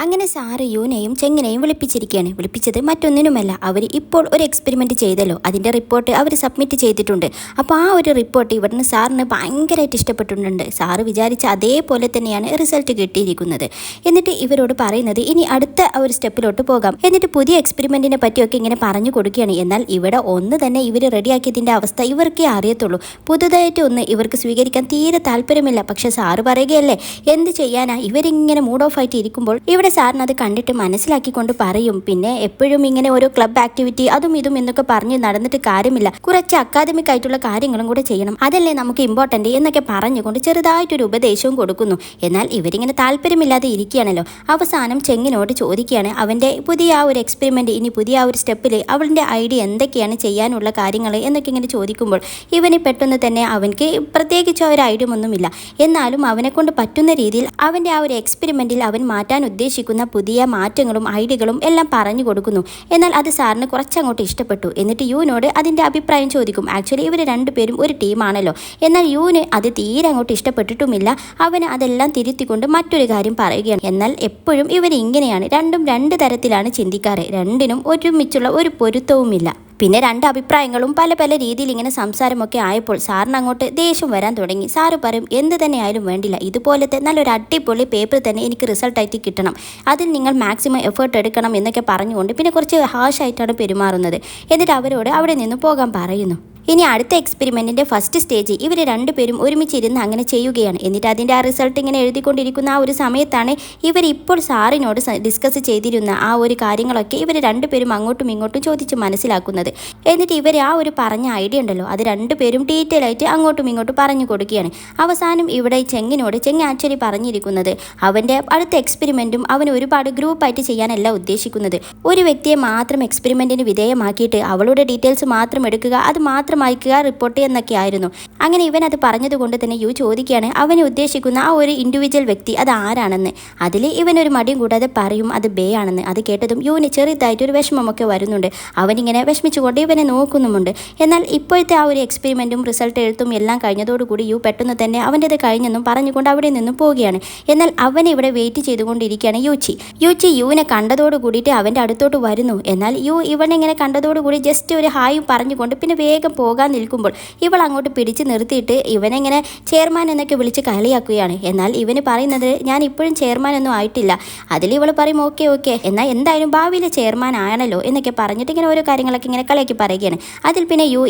അങ്ങനെ സാറ് യൂനെയും ചെങ്ങിനെയും വിളിപ്പിച്ചിരിക്കുകയാണ്. വിളിപ്പിച്ചത് മറ്റൊന്നിനുമല്ല, അവർ ഇപ്പോൾ ഒരു എക്സ്പെരിമെൻറ്റ് ചെയ്തല്ലോ, അതിൻ്റെ റിപ്പോർട്ട് അവർ സബ്മിറ്റ് ചെയ്തിട്ടുണ്ട്. അപ്പോൾ ആ ഒരു റിപ്പോർട്ട് ഇവിടുന്ന് സാറിന് ഭയങ്കരമായിട്ട് ഇഷ്ടപ്പെട്ടിട്ടുണ്ട്. സാറ് വിചാരിച്ച അതേപോലെ തന്നെയാണ് റിസൾട്ട് കിട്ടിയിരിക്കുന്നത്. എന്നിട്ട് ഇവരോട് പറയുന്നത് ഇനി അടുത്ത ഒരു സ്റ്റെപ്പിലോട്ട് പോകാം. എന്നിട്ട് പുതിയ എക്സ്പെരിമെൻറ്റിനെ പറ്റിയൊക്കെ ഇങ്ങനെ പറഞ്ഞു കൊടുക്കുകയാണ്. എന്നാൽ ഇവിടെ ഒന്ന് തന്നെ ഇവർ റെഡിയാക്കിയതിൻ്റെ അവസ്ഥ ഇവർക്കേ അറിയത്തുള്ളൂ. പുതുതായിട്ട് ഒന്ന് ഇവർക്ക് സ്വീകരിക്കാൻ തീരെ താല്പര്യമില്ല. പക്ഷേ സാറ് പറയുകയല്ലേ, എന്ത് ചെയ്യാനാ, ഇവരിങ്ങനെ മൂഡ് ഓഫ് ആയിട്ട് ഇരിക്കുമ്പോൾ ഇവിടെ സാറിന് അത് കണ്ടിട്ട് മനസ്സിലാക്കിക്കൊണ്ട് പറയും, പിന്നെ എപ്പോഴും ഇങ്ങനെ ഓരോ ക്ലബ് ആക്ടിവിറ്റി അതും ഇതും എന്നൊക്കെ പറഞ്ഞ് നടന്നിട്ട് കാര്യമില്ല, കുറച്ച് അക്കാദമിക് ആയിട്ടുള്ള കാര്യങ്ങളും കൂടെ ചെയ്യണം, അതല്ലേ നമുക്ക് ഇമ്പോർട്ടൻറ്റ് എന്നൊക്കെ പറഞ്ഞുകൊണ്ട് ചെറുതായിട്ടൊരു ഉപദേശവും കൊടുക്കുന്നു. എന്നാൽ ഇവരിങ്ങനെ താല്പര്യമില്ലാതെ ഇരിക്കുകയാണല്ലോ. അവസാനം ചെങ്ങിനോട് ചോദിക്കുകയാണ് അവൻ്റെ പുതിയ ആ ഒരു എക്സ്പെരിമെൻറ്റ്, ഇനി പുതിയ ആ ഒരു സ്റ്റെപ്പിൽ അവളുടെ ഐഡിയ എന്തൊക്കെയാണ് ചെയ്യാനുള്ള കാര്യങ്ങൾ എന്നൊക്കെ ഇങ്ങനെ ചോദിക്കുമ്പോൾ ഇവന് പെട്ടെന്ന് തന്നെ അവൻക്ക് പ്രത്യേകിച്ച് ആ ഒരു ഐഡിയ ഒന്നുമില്ല. എന്നാലും അവനെ കൊണ്ട് പറ്റുന്ന രീതിയിൽ അവൻ്റെ ആ ഒരു എക്സ്പെരിമെൻറ്റിൽ അവൻ മാറ്റാൻ ഉദ്ദേശിക്കുന്ന പുതിയ മാറ്റങ്ങളും ഐഡിയകളും എല്ലാം പറഞ്ഞു കൊടുക്കുന്നു. എന്നാൽ അത് സാറിന് കുറച്ചങ്ങോട്ട് ഇഷ്ടപ്പെട്ടു. എന്നിട്ട് യുവിനോട് അതിൻ്റെ അഭിപ്രായം ചോദിക്കും. ആക്ച്വലി ഇവർ രണ്ടുപേരും ഒരു ടീമാണല്ലോ. എന്നാൽ യുവിന് അത് തീരെ അങ്ങോട്ട് ഇഷ്ടപ്പെട്ടിട്ടുമില്ല. അവന് അതെല്ലാം തിരുത്തിക്കൊണ്ട് മറ്റൊരു കാര്യം പറയുകയാണ്. എന്നാൽ എപ്പോഴും ഇവർ ഇങ്ങനെയാണ്, രണ്ടും രണ്ട് തരത്തിലാണ് ചിന്തിക്കാറ്, രണ്ടിനും ഒരുമിച്ചുള്ള ഒരു പൊരുത്തവുമില്ല. പിന്നെ രണ്ട് അഭിപ്രായങ്ങളും പല പല രീതിയിൽ ഇങ്ങനെ സംസാരമൊക്കെ ആയപ്പോൾ സാറിന് അങ്ങോട്ട് ദേഷ്യം വരാൻ തുടങ്ങി. സാറ് പറയും എന്ത് തന്നെ ആയാലും വേണ്ടില്ല, ഇതുപോലത്തെ നല്ലൊരു അടിപൊളി പേപ്പർ തന്നെ എനിക്ക് റിസൾട്ടായിട്ട് കിട്ടണം, അതിൽ നിങ്ങൾ മാക്സിമം എഫേർട്ട് എടുക്കണം എന്നൊക്കെ പറഞ്ഞുകൊണ്ട് പിന്നെ കുറച്ച് ഹാഷായിട്ടാണ് പെരുമാറുന്നത്. എന്നിട്ട് അവരോട് അവിടെ നിന്ന് പോകാൻ പറയുന്നു. ഇനി അടുത്ത എക്സ്പെരിമെൻറ്റിൻ്റെ ഫസ്റ്റ് സ്റ്റേജ് ഇവർ രണ്ടുപേരും ഒരുമിച്ചിരുന്ന് അങ്ങനെ ചെയ്യുകയാണ്. എന്നിട്ട് അതിൻ്റെ ആ റിസൾട്ട് ഇങ്ങനെ എഴുതിക്കൊണ്ടിരിക്കുന്ന ആ ഒരു സമയത്താണ് ഇവർ ഇപ്പോൾ സാറിനോട് ഡിസ്കസ് ചെയ്തിരുന്ന ആ ഒരു കാര്യങ്ങളൊക്കെ ഇവർ രണ്ടുപേരും അങ്ങോട്ടും ഇങ്ങോട്ടും ചോദിച്ച് മനസ്സിലാക്കുന്നത്. എന്നിട്ട് ഇവർ ആ ഒരു പറഞ്ഞ ഐഡിയ ഉണ്ടല്ലോ, അത് രണ്ടുപേരും ഡീറ്റെയിൽ ആയിട്ട് അങ്ങോട്ടും ഇങ്ങോട്ടും പറഞ്ഞു കൊടുക്കുകയാണ്. അവസാനം ഇവിടെ ചെങ്ങ് ആക്ച്വലി പറഞ്ഞിരിക്കുന്നത് അവൻ്റെ അടുത്ത എക്സ്പെരിമെൻറ്റും അവന് ഒരുപാട് ഗ്രൂപ്പായിട്ട് ചെയ്യാനല്ല ഉദ്ദേശിക്കുന്നത്. ഒരു വ്യക്തിയെ മാത്രം എക്സ്പെരിമെൻറ്റിന് വിധേയമാക്കിയിട്ട് അവളുടെ ഡീറ്റെയിൽസ് മാത്രം എടുക്കുക, അത് മാത്രം അയക്കുക, റിപ്പോർട്ട് എന്നൊക്കെ ആയിരുന്നു. അങ്ങനെ ഇവൻ അത് പറഞ്ഞതുകൊണ്ട് തന്നെ യു ചോദിക്കുകയാണ് അവന് ഉദ്ദേശിക്കുന്ന ആ ഒരു ഇൻഡിവിജ്വൽ വ്യക്തി അത് ആരാണെന്ന്. അതിൽ ഇവനൊരു മടിയും കൂടാതെ പറയും അത് ബേ ആണെന്ന്. അത് കേട്ടതും യുവിന് ചെറുതായിട്ടൊരു വിഷമമൊക്കെ വരുന്നുണ്ട്. അവനിങ്ങനെ വിഷമിച്ചുകൊണ്ട് ഇവനെ നോക്കുന്നുമുണ്ട്. എന്നാൽ ഇപ്പോഴത്തെ ആ ഒരു എക്സ്പെരിമെൻറ്റും റിസൾട്ട് എഴുത്തും എല്ലാം കഴിഞ്ഞതോടുകൂടി യു പെട്ടെന്ന് തന്നെ അവൻ്റേത് കഴിഞ്ഞെന്നും പറഞ്ഞുകൊണ്ട് അവിടെ നിന്നും പോവുകയാണ്. എന്നാൽ അവനെ ഇവിടെ വെയിറ്റ് ചെയ്തുകൊണ്ടിരിക്കുകയാണ് യൂച്ചി യുവിനെ കണ്ടതോട് കൂടിയിട്ട് അവൻ്റെ അടുത്തോട്ട് വരുന്നു. എന്നാൽ യു ഇവനെങ്ങനെ കണ്ടതോടുകൂടി ജസ്റ്റ് ഒരു ഹായും പറഞ്ഞുകൊണ്ട് പിന്നെ വേഗം പോകാൻ നിൽക്കുമ്പോൾ ഇവൾ അങ്ങോട്ട് പിടിച്ച് നിർത്തിയിട്ട് ഇവനെങ്ങനെ ചെയർമാൻ എന്നൊക്കെ വിളിച്ച് കളിയാക്കുകയാണ്. എന്നാൽ ഇവന് പറയുന്നത് ഞാൻ ഇപ്പോഴും ചെയർമാൻ ഒന്നും ആയിട്ടില്ല. അതിൽ ഇവൾ പറയും ഓക്കെ എന്നാൽ എന്തായാലും ഭാവിയിലെ ചെയർമാൻ ആണല്ലോ എന്നൊക്കെ പറഞ്ഞിട്ട് ഇങ്ങനെ ഓരോ കാര്യങ്ങളൊക്കെ ഇങ്ങനെ കളിയാക്കി പറയുകയാണ്. അതിൽ പിന്നെ യു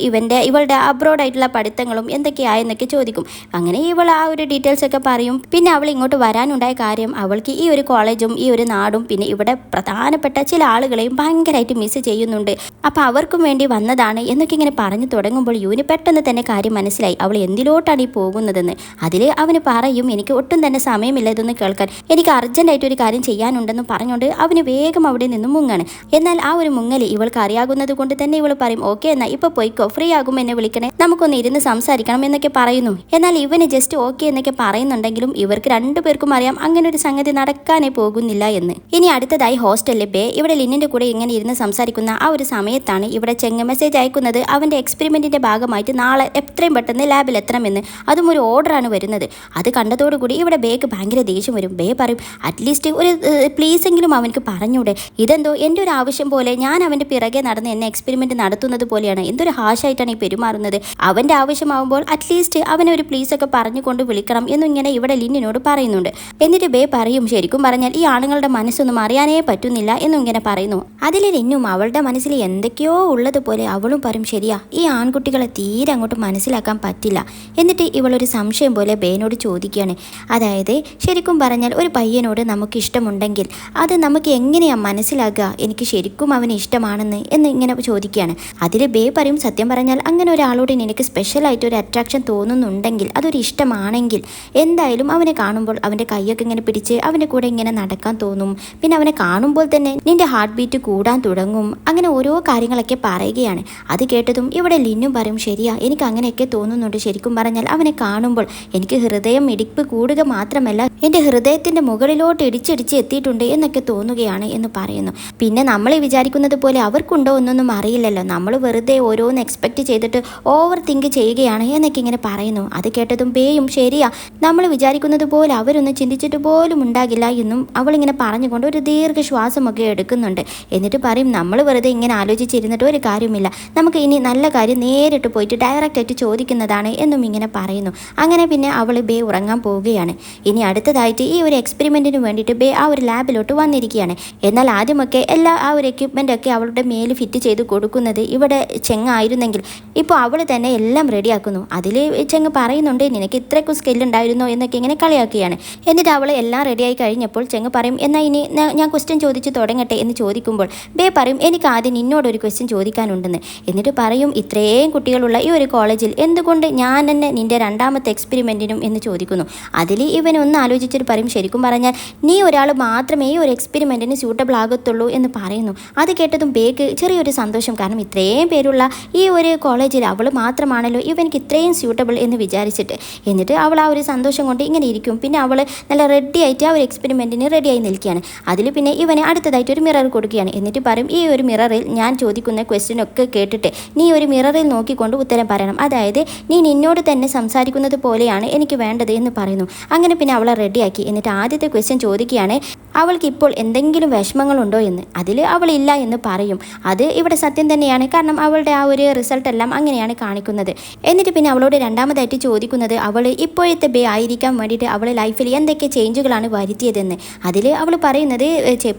ഇവളുടെ അബ്രോഡ് ആയിട്ടുള്ള പഠിത്തങ്ങളും എന്തൊക്കെയായെന്നൊക്കെ ചോദിക്കും. അങ്ങനെ ഇവൾ ആ ഒരു ഡീറ്റെയിൽസ് ഒക്കെ പറയും. പിന്നെ അവൾ ഇങ്ങോട്ട് വരാനുണ്ടായ കാര്യം അവൾക്ക് ഈ ഒരു കോളേജും ഈ ഒരു നാടും പിന്നെ ഇവിടെ പ്രധാനപ്പെട്ട ചില ആളുകളെയും ഭയങ്കരമായിട്ട് മിസ് ചെയ്യുന്നുണ്ട്, അപ്പോൾ അവർക്കും വേണ്ടി വന്നതാണ് എന്നൊക്കെ ഇങ്ങനെ പറഞ്ഞു തുടങ്ങുമ്പോൾ യുവിന് പെട്ടെന്ന് തന്നെ കാര്യം മനസ്സിലായി അവൾ എന്തിലോട്ടാണ് ഈ പോകുന്നതെന്ന്. അതിൽ അവന് പറയും എനിക്ക് ഒട്ടും തന്നെ സമയമില്ല ഇതൊന്ന് കേൾക്കാൻ, എനിക്ക് അർജൻറ്റായിട്ട് ഒരു കാര്യം ചെയ്യാനുണ്ടെന്ന് പറഞ്ഞുകൊണ്ട് അവന് വേഗം അവിടെ നിന്ന് മുങ്ങാണ്. എന്നാൽ ആ ഒരു മുങ്ങൽ ഇവൾക്ക് അറിയാകുന്നത് കൊണ്ട് തന്നെ ഇവൾ പറയും ഓക്കെ എന്നാൽ ഇപ്പോൾ പോയിക്കോ, ഫ്രീ ആകും എന്നെ വിളിക്കണേ, നമുക്കൊന്ന് ഇരുന്ന് സംസാരിക്കണം എന്നൊക്കെ പറയുന്നു. എന്നാൽ ഇവന് ജസ്റ്റ് ഓക്കെ എന്നൊക്കെ പറയുന്നുണ്ടെങ്കിലും ഇവർക്ക് രണ്ടുപേർക്കും അറിയാം അങ്ങനെ ഒരു സംഗതി നടക്കാനേ പോകുന്നില്ല എന്ന്. ഇനി അടുത്തതായി ഹോസ്റ്റലിലെ ബേ ഇവിടെ ലിന്നിൻ്റെ കൂടെ ഇങ്ങനെ ഇരുന്ന് സംസാരിക്കുന്ന ആ ഒരു സമയത്താണ് ഇവിടെ ചെങ്ങ മെസ്സേജ് അയക്കുന്നത് അവൻ്റെ എക്സ്പെരിമെൻറ്റിൻ്റെ ഭാഗമായിട്ട് നാളെ എത്രയും പെട്ടെന്ന് ലാബിൽ എത്തണമെന്ന്. അതും ഒരു ഓർഡറാണ് വരുന്നത്. അത് കണ്ടതോടുകൂടി ഇവിടെ ബേക്ക് ഭയങ്കര ദേഷ്യം വരും. ബേ പറയും അറ്റ്ലീസ്റ്റ് ഒരു പ്ലീസെങ്കിലും അവനക്ക് പറഞ്ഞൂടെ, ഇതെന്തോ എൻ്റെ ഒരു ആവശ്യം പോലെ ഞാൻ അവൻ്റെ പിറകെ നടന്ന് എന്നെ എക്സ്പെരിമെൻറ്റ് നടത്തുന്നത് പോലെയാണ്, എന്തൊരു ഹാഷായിട്ടാണ് ഈ പെരുമാറുന്നത്, അവൻ്റെ ആവശ്യമാകുമ്പോൾ അറ്റ്ലീസ്റ്റ് അവനെ ഒരു പ്ലീസൊക്കെ പറഞ്ഞുകൊണ്ട് വിളിക്കണം എന്നിങ്ങനെ ഇവിടെ ലിന്നിനോട് പറയുന്നുണ്ട്. എന്നിട്ട് ബേ പറയും ശരിക്കും പറഞ്ഞാൽ ഈ ആണുങ്ങളുടെ മനസ്സൊന്നും അറിയാനേ പറ്റുന്നില്ല എന്നിങ്ങനെ പറയുന്നു. അതിൽ ലിന്നും അവളുടെ മനസ്സിൽ എന്തൊക്കെയോ ഉള്ളതുപോലെ അവളും പറയും ശരിയാ, ഈ ആൺകുട്ടികളെ തീരെ അങ്ങോട്ട് മനസ്സിലാക്കാൻ പറ്റില്ല. എന്നിട്ട് ഇവളൊരു സംശയം പോലെ ബേനോട് ചോദിക്കുകയാണ്, അതായത് ശരിക്കും പറഞ്ഞാൽ ഒരു പയ്യനോട് നമുക്ക് ഇഷ്ടമുണ്ടെങ്കിൽ അത് നമുക്ക് എങ്ങനെയാണ് മനസ്സിലാക്കുക എനിക്ക് ശരിക്കും അവന് ഇഷ്ടമാണെന്ന് എന്ന് ഇങ്ങനെ ചോദിക്കുകയാണ്. അതിൽ ബേ പറയും സത്യം പറഞ്ഞാൽ അങ്ങനെ ഒരാളോട് നിനക്ക് സ്പെഷ്യലായിട്ട് ഒരു അട്രാക്ഷൻ തോന്നുന്നുണ്ടെങ്കിൽ അതൊരു ഇഷ്ടമാണെങ്കിൽ എന്തായാലും അവനെ കാണുമ്പോൾ അവൻ്റെ കൈയൊക്കെ ഇങ്ങനെ പിടിച്ച് അവൻ്റെ കൂടെ ഇങ്ങനെ നടക്കാൻ തോന്നും, പിന്നെ അവനെ കാണുമ്പോൾ തന്നെ നിന്റെ ഹാർട്ട് ബീറ്റ് കൂടാൻ തുടങ്ങും, അങ്ങനെ ഓരോ കാര്യങ്ങളൊക്കെ പറയുകയാണ്. അത് കേട്ടതും ഇവിടെ ലിന്നും പറയും ശരിയാ, എനിക്ക് അങ്ങനെയൊക്കെ തോന്നുന്നുണ്ട്. ശരിക്കും പറഞ്ഞാൽ അവനെ കാണുമ്പോൾ എനിക്ക് ഹൃദയം ഇടിപ്പ് കൂടുക മാത്രമല്ല എൻ്റെ ഹൃദയത്തിൻ്റെ മുകളിലോട്ട് ഇടിച്ചിടിച്ച് എത്തിയിട്ടുണ്ട് എന്നൊക്കെ തോന്നുകയാണ് എന്ന് പറയുന്നു. പിന്നെ നമ്മൾ വിചാരിക്കുന്നത് പോലെ അവർക്കുണ്ടോ എന്നൊന്നും അറിയില്ലല്ലോ, നമ്മൾ വെറുതെ ഓരോന്ന് എക്സ്പെക്റ്റ് ചെയ്തിട്ട് ഓവർ തിങ്ക് ചെയ്യുകയാണ് എന്നൊക്കെ ഇങ്ങനെ പറയുന്നു. അത് കേട്ടതും ബേയും ശരിയാ, നമ്മൾ വിചാരിക്കുന്നത് പോലെ അവരൊന്നും ചിന്തിച്ചിട്ട് പോലും ഉണ്ടാകില്ല എന്നും അവളിങ്ങനെ പറഞ്ഞുകൊണ്ട് ഒരു ദീർഘശ്വാസമൊക്കെ എടുക്കുന്നുണ്ട്. എന്നിട്ട് പറയും നമ്മൾ വെറുതെ ഇങ്ങനെ ആലോചിച്ചിരുന്നിട്ട് ഒരു കാര്യമില്ല, നമുക്ക് ഇനി നല്ല കാര്യം നേരിട്ട് പോയിട്ട് ഡയറക്റ്റായിട്ട് ചോദിക്കുന്നതാണ് എന്നും ഇങ്ങനെ പറയുന്നു. അങ്ങനെ പിന്നെ അവൾ ബേ ഉറങ്ങാൻ പോവുകയാണ്. ഇനി അടുത്തതായിട്ട് ഈ ഒരു എക്സ്പെരിമെൻറ്റിന് വേണ്ടിയിട്ട് ബേ ആ ഒരു ലാബിലോട്ട് വന്നിരിക്കുകയാണ്. എന്നാൽ ആദ്യമൊക്കെ ആ ഒരു എക്യുപ്മെൻ്റൊക്കെ അവളുടെ മേൽ ഫിറ്റ് ചെയ്ത് കൊടുക്കുന്നത് ഇവിടെ ചെങ്ങായിരുന്നെങ്കിൽ ഇപ്പോൾ അവൾ തന്നെ എല്ലാം റെഡിയാക്കുന്നു. അതിൽ ചെങ്ങ് പറയുന്നുണ്ട് നിനക്ക് ഇത്രയ്ക്കും സ്കില്ലുണ്ടായിരുന്നോ എന്നൊക്കെ ഇങ്ങനെ കളിയാക്കുകയാണ്. എന്നിട്ട് അവൾ എല്ലാം റെഡിയായി കഴിഞ്ഞപ്പോൾ ചെങ്ങ് പറയും എന്നാൽ ഇനി ഞാൻ ക്വസ്റ്റ്യൻ ചോദിച്ച് തുടങ്ങട്ടെ എന്ന് ചോദിക്കുമ്പോൾ ബേ പറയും എനിക്ക് ആദ്യം നിന്നോടൊരു ക്വസ്റ്റ്യൻ ചോദിക്കാനുണ്ടെന്ന്. എന്നിട്ട് പറയും ഇത്രയും കുട്ടികളുള്ള ഈ ഒരു കോളേജിൽ എന്തുകൊണ്ട് ഞാൻ തന്നെ നിൻ്റെ രണ്ടാമത്തെ എക്സ്പെരിമെൻറ്റിനും എന്ന് ചോദിക്കുന്നു. അതിൽ ഇവനൊന്ന് ആലോചിച്ചിട്ട് പറയും ശരിക്കും പറഞ്ഞാൽ നീ ഒരാൾ മാത്രമേ ഈ ഒരു എക്സ്പെരിമെൻറ്റിന് സ്യൂട്ടബിൾ ആകത്തുള്ളൂ എന്ന് പറയുന്നു. അത് കേട്ടതും ബേക്ക് ചെറിയൊരു സന്തോഷം, കാരണം ഇത്രയും പേരുള്ള ഈ ഒരു കോളേജിൽ അവൾ മാത്രമാണല്ലോ ഇവനിക്ക് ഇത്രയും സ്യൂട്ടബിൾ എന്ന് വിചാരിച്ചിട്ട്. എന്നിട്ട് അവൾ ആ ഒരു സന്തോഷം കൊണ്ട് ഇങ്ങനെ ഇരിക്കും. പിന്നെ അവൾ നല്ല റെഡി ആയിട്ട് ആ ഒരു എക്സ്പെരിമെൻറ്റിന് റെഡിയായി നിൽക്കുകയാണ്. അതിൽ പിന്നെ ഇവന് അടുത്തതായിട്ട് ഒരു മിറർ കൊടുക്കുകയാണ്. എന്നിട്ട് പറയും ഈ ഒരു മിററിൽ ഞാൻ ചോദിക്കുന്ന ക്വസ്റ്റ്യനൊക്കെ കേട്ടിട്ട് നീ ഒരു മിററിൽ നോക്കിക്കൊണ്ട് ഉത്തരം പറയണം, അതായത് നീ നിന്നോട് തന്നെ സംസാരിക്കുന്നത് പോലെയാണ് എനിക്ക് വേണ്ടത് എന്ന് പറയുന്നു. അങ്ങനെ പിന്നെ അവളെ റെഡിയാക്കി. എന്നിട്ട് ആദ്യത്തെ ക്വസ്റ്റ്യൻ ചോദിക്കുകയാണ് അവൾക്ക് ഇപ്പോൾ എന്തെങ്കിലും വിഷമങ്ങളുണ്ടോ എന്ന്. അതിൽ അവളില്ല എന്ന് പറയും. അത് ഇവിടെ സത്യം തന്നെയാണ്, കാരണം അവളുടെ ആ ഒരു റിസൾട്ട് എല്ലാം അങ്ങനെയാണ് കാണിക്കുന്നത്. എന്നിട്ട് പിന്നെ അവളോട് രണ്ടാമതായിട്ട് ചോദിക്കുന്നത് അവൾ ഇപ്പോഴത്തെ ബേ ആയിരിക്കാൻ വേണ്ടിയിട്ട് അവൾ ലൈഫിൽ എന്തൊക്കെ ചേഞ്ചുകളാണ് വരുത്തിയതെന്ന്. അതിൽ അവൾ പറയുന്നത്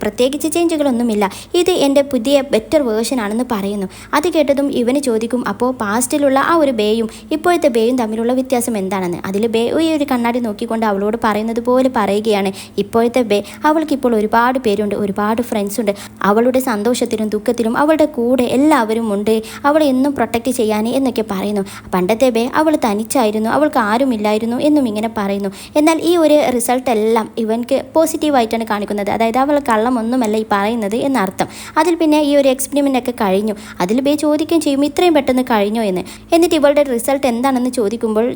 പ്രത്യേകിച്ച് ചേഞ്ചുകളൊന്നുമില്ല, ഇത് എൻ്റെ പുതിയ ബെറ്റർ വേർഷൻ ആണെന്ന് പറയുന്നു. അത് കേട്ടതും ഇവന് ചോദിക്കും അപ്പോൾ പാസ്റ്റിലുള്ള ആ ഒരു ബേയും ഇപ്പോഴത്തെ ബേയും തമ്മിലുള്ള വ്യത്യാസം എന്താണെന്ന്. അതിൽ ബേ ഈ ഒരു കണ്ണാടി നോക്കിക്കൊണ്ട് അവളോട് പറയുന്നത് പോലെ പറയുകയാണ് ഇപ്പോഴത്തെ ബേ അവൾക്കിപ്പോൾ ഒരുപാട് പേരുണ്ട്, ഒരുപാട് ഫ്രണ്ട്സ് ഉണ്ട്, അവളുടെ സന്തോഷത്തിലും ദുഃഖത്തിലും അവളുടെ കൂടെ എല്ലാവരും ഉണ്ട്, അവളെ എന്നും പ്രൊട്ടക്റ്റ് ചെയ്യാൻ എന്നൊക്കെ പറയുന്നു. പണ്ടത്തെ ബേ അവൾ തനിച്ചായിരുന്നു, അവൾക്ക് ആരുമില്ലായിരുന്നു എന്നും ഇങ്ങനെ പറയുന്നു. എന്നാൽ ഈ ഒരു റിസൾട്ട് എല്ലാം ഇവൻക്ക് പോസിറ്റീവായിട്ടാണ് കാണിക്കുന്നത്, അതായത് അവൾ കള്ളമൊന്നുമല്ല ഈ പറയുന്നത് എന്നർത്ഥം. അതിൽ പിന്നെ ഈ ഒരു എക്സ്പെരിമെൻ്റ് ഒക്കെ കഴിഞ്ഞു. അതിൽ ബേ ചോദിക്കുകയും ചെയ്യും ഇത്രയും പെട്ടെന്ന് കഴിഞ്ഞോ എന്ന്. എന്നിട്ട് ഇവളുടെ റിസൾട്ട് എന്താണെന്ന് ചോദിക്കുമ്പോൾ